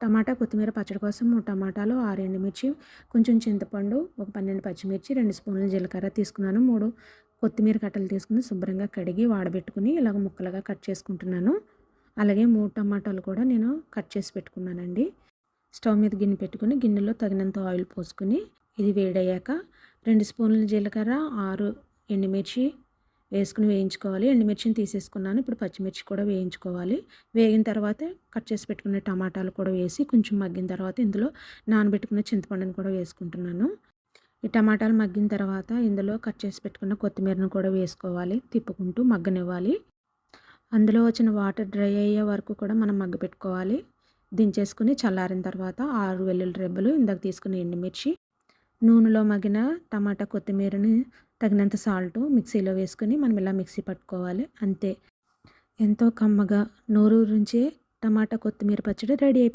టమాటా కొత్తిమీర పచ్చడి కోసం 3 టమాటాలు, 6 ఎండుమిర్చి, కొంచెం చింతపండు, ఒక 12 పచ్చిమిర్చి, 2 స్పూన్లు జీలకర్ర తీసుకున్నాను. 3 కొత్తిమీర కట్టలు తీసుకుని శుభ్రంగా కడిగి వాడబెట్టుకుని ఇలాగ ముక్కలుగా కట్ చేసుకుంటున్నాను. అలాగే 3 టమాటాలు కూడా నేను కట్ చేసి పెట్టుకున్నానండి. స్టవ్ మీద గిన్నె పెట్టుకుని గిన్నెలో తగినంత ఆయిల్ పోసుకుని ఇది వేడయ్యాక 2 స్పూన్ల జీలకర్ర, 6 ఎండుమిర్చి వేసుకుని వేయించుకోవాలి. ఎండుమిర్చిని తీసేసుకున్నాను. ఇప్పుడు పచ్చిమిర్చి కూడా వేయించుకోవాలి. వేగిన తర్వాత కట్ చేసి పెట్టుకున్న టమాటాలు కూడా వేసి కొంచెం మగ్గిన తర్వాత ఇందులో నానబెట్టుకున్న చింతపండుని కూడా వేసుకుంటున్నాను. ఈ టమాటాలు మగ్గిన తర్వాత ఇందులో కట్ చేసి పెట్టుకున్న కొత్తిమీరను కూడా వేసుకోవాలి. తిప్పుకుంటూ మగ్గనివ్వాలి. అందులో వచ్చిన వాటర్ డ్రై అయ్యే వరకు కూడా మనం మగ్గపెట్టుకోవాలి. దించేసుకుని చల్లారిన తర్వాత 6 వెల్లుల్లి రెబ్బలు, ఇందాక తీసుకున్న ఎండుమిర్చి, నూనెలో మగ్గిన టమాటా కొత్తిమీరని తగినంత సాల్టు మిక్సీలో వేసుకుని మనం ఇలా మిక్సీ పట్టుకోవాలి. అంతే, ఎంతో కమ్మగా నోరూరించే టమాటా కొత్తిమీర పచ్చడి రెడీ అయిపోయింది.